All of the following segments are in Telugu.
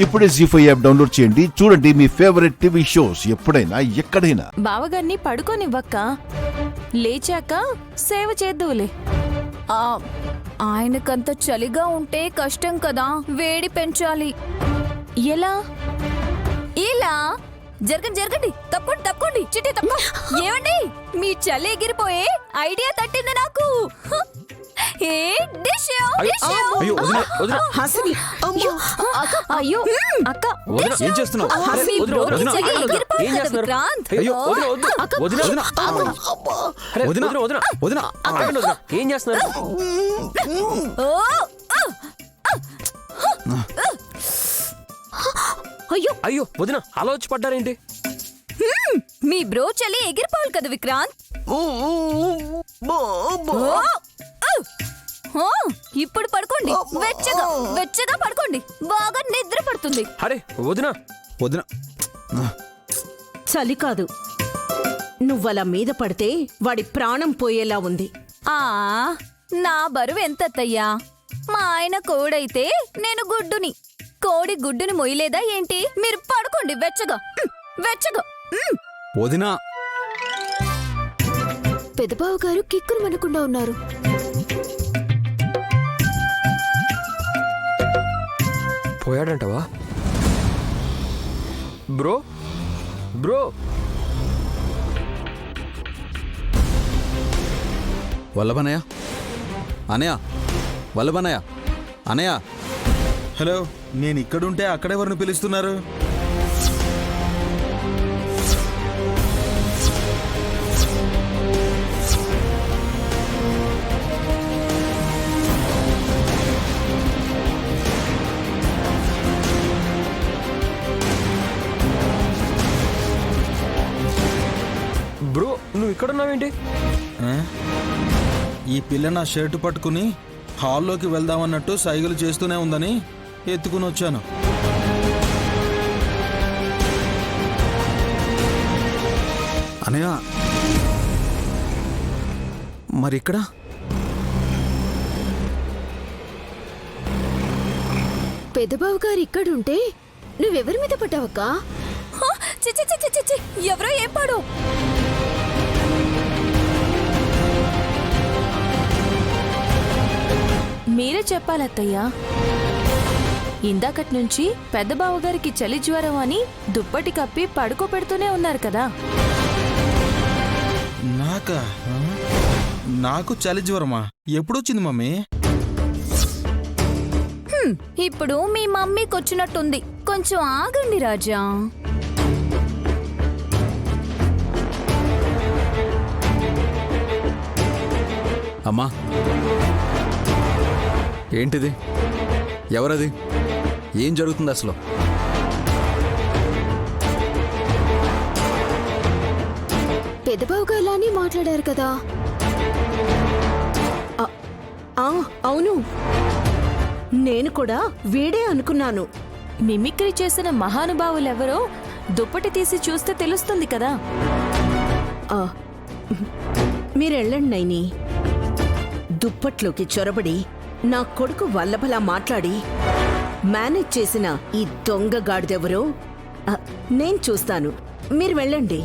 ఇప్పుడే జీ5 యాప్ డౌన్లోడ్ చేయండి. చూడండి మీ ఫేవరెట్ టీవీ షోస్ ఎప్పుడైనా ఎక్కడైనా. బావగారిని పడుకోనివ్వక్క, లేచాక సేవ చేద్దువులే. ఆయనకంత చలిగా ఉంటే కష్టం కదా, వేడి పెంచాలి. ఎలా? ఇలా జరగండి, తప్పకోండి చిట్టి తప్ప. ఏమండి, మీ చలి ఎగిరిపోయే ఐడియా తట్టింది నాకు. ఏ డిష్ హాసిని, అయ్యో అక్క, ఏం చేస్తున్నావు? ఏం చేస్తున్నారు? అయ్యో వదిన, అలా వచ్చి పడ్డారేంటి? మీ బ్రో చలి ఎగిరిపోవాలి కదా విక్రాంత్. ఇప్పుడు పడుకోండి, వెచ్చగా పడుకోండి, బాగా నిద్ర పడుతుంది. అరే వదిన, చలి కాదు, నువ్వలా మీద పడితే వాడి ప్రాణం పోయేలా ఉంది. నా బరువు ఎంతయ్యా? మా ఆయన కోడైతే నేను గుడ్డుని. కోడి గుడ్డుని మొయ్యలేదా ఏంటి? మీరు పడుకోండి వెచ్చగా. వదినా, పెదబావు గారు కిక్కురు మనకుండా ఉన్నారు. పోయాడంటవా? బ్రో వల్లభనయ్య, అనయ్య, వల్లభనయ్య, అనయ్య. హలో, నేను ఇక్కడుంటే అక్కడెవరిని పిలుస్తున్నారు? బ్రో, నువ్వు ఇక్కడున్నావేంటి? ఈ పిల్ల నా షర్టు పట్టుకుని హాల్లోకి వెళ్దామన్నట్టు సైగలు చేస్తూనే ఉందని ఎత్తుకుని వచ్చాను. అనయ్య, మరిక్కడ పెదబావు గారు ఇక్కడుంటే నువ్వెవరి మీద పడ్డావక్క? ఎవరో ఏం పాడు. మీరే చెప్పాలత్తయ్యా. ఇందాకటి నుంచి పెద్ద బావగారికి చలి జ్వరం అని దుప్పటి కప్పి పడుకోబెడుతూనే ఉన్నారు కదా. నాకు చలి జ్వరమా? ఎప్పుడొచ్చింది మమ్మీ? ఇప్పుడు మీ మమ్మీకి వచ్చినట్టుంది. కొంచెం ఆగండి రాజా. అమ్మా, ఏంటిది? ఎవరది? ఏం జరుగుతుంది అసలు? పెదబావు గారు మాట్లాడారు కదా. అవును, నేను కూడా వీడే అనుకున్నాను. మిమిక్రీ చేసిన మహానుభావులెవరో దుప్పటి తీసి చూస్తే తెలుస్తుంది కదా. మీరెళ్ళండి నైని. దుప్పట్లోకి చొరబడి నా కొడుకు వల్లభలా మాట్లాడి మేనేజ్ చేసిన ఈ దొంగ గాడిదెవరో నేను చూస్తాను. మీరు వెళ్ళండి.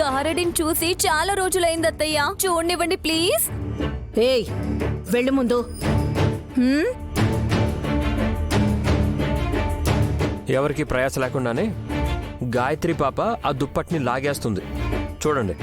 గారడిని చూసి చాలా రోజులైంది అత్తయ్య, చూడనివ్వండి ప్లీజ్. ఏయ్, వెళ్ళు ముందు. ఎవరికి ప్రయాస లేకుండానే గాయత్రి పాప ఆ దుప్పటిని లాగేస్తుంది. చూడండి.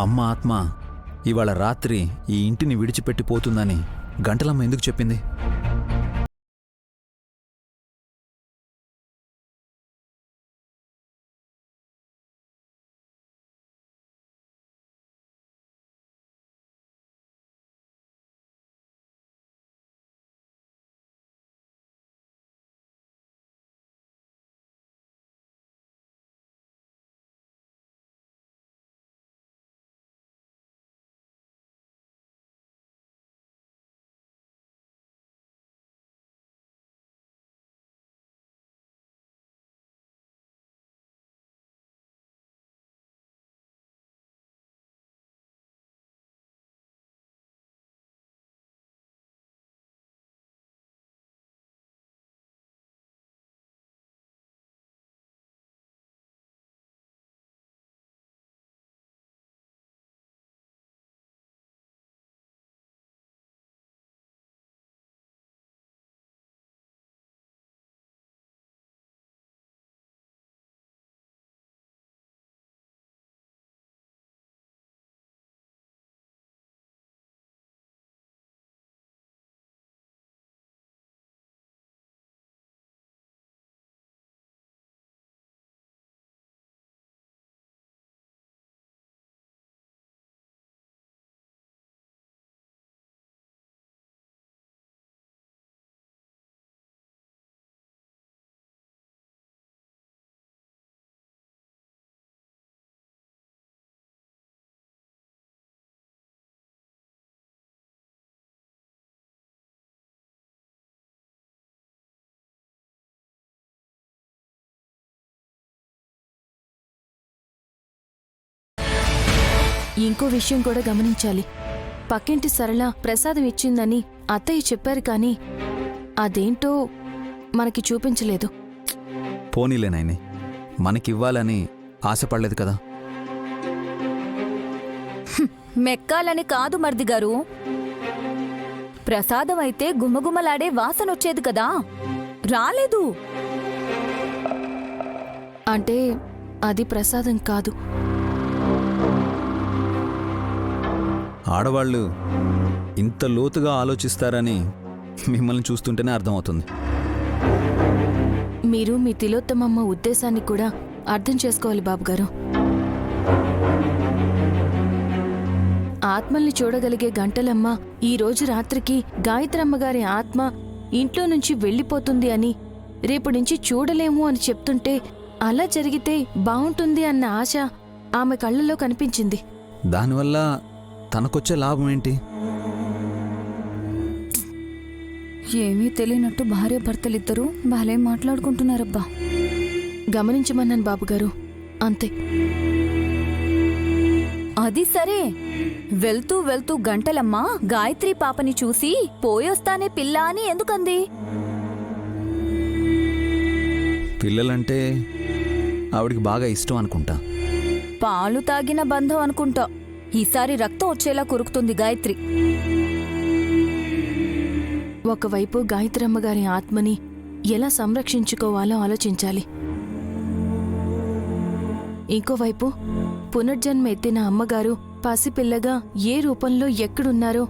అమ్మ ఆత్మ ఇవాళ రాత్రి ఈ ఇంటిని విడిచిపెట్టిపోతుందని గంటలమ్మ ఎందుకు చెప్పింది? ఇంకో విషయం కూడా గమనించాలి. పక్కింటి సరళ ప్రసాదం ఇచ్చిందని అత్తయ్య చెప్పారు కానీ అదేంటో మనకి చూపించలేదు. పోనీలే నాయని, మనకివ్వాలని ఆశపడలేదు కదా. మెక్కాలని కాదు మర్ది గారు, ప్రసాదం అయితే గుమగుమలాడే వాసనొచ్చేది కదా, రాలేదు. అంటే అది ప్రసాదం కాదు. ఆడవాళ్ళు ఇంత లోతుగా ఆలోచిస్తారని మిమ్మల్ని చూస్తుంటేనే అర్థమవుతుంది. మీరు మీ తిలోత్తమమ్మ ఉద్దేశాన్ని కూడా అర్థం చేసుకోవాలి బాబుగారు. ఆత్మల్ని చూడగలిగే గంటలమ్మ ఈ రోజు రాత్రికి గాయత్రమ్మగారి ఆత్మ ఇంట్లో నుంచి వెళ్ళిపోతుంది అని, రేపు నుంచి చూడలేము అని చెప్తుంటే అలా జరిగితే బావుంటుంది అన్న ఆశ ఆమె కళ్ళల్లో కనిపించింది. దానివల్ల తనకొచ్చే లాభం ఏంటి? ఏమీ తెలియనట్టు భార్యాభర్తలిద్దరూ భలే మాట్లాడుకుంటున్నారబ్బా. గమనించమన్నాను బాబుగారు, అంతే. అది సరే, వెళ్తూ వెళ్తూ గంటలమ్మ గాయత్రి పాపని చూసి పోయొస్తానే పిల్ల అని ఎందుకంది? పిల్లలంటే ఆవిడికి బాగా ఇష్టం అనుకుంటా. పాలు తాగిన బంధం అనుకుంటా. ఈసారి రక్తం వచ్చేలా కొరుకుతుంది గాయత్రి. ఒకవైపు గాయత్రమ్మగారి ఆత్మని ఎలా సంరక్షించుకోవాలో ఆలోచించాలి. ఇంకోవైపు పునర్జన్మ ఎత్తిన అమ్మగారు పసిపిల్లగా ఏ రూపంలో ఎక్కడున్నారో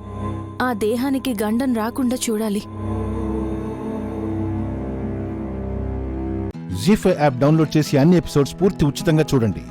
ఆ దేహానికి గండం రాకుండా చూడాలి. జీ5 యాప్ డౌన్లోడ్ చేసి అన్ని ఎపిసోడ్స్ పూర్తి ఉచితంగా చూడండి.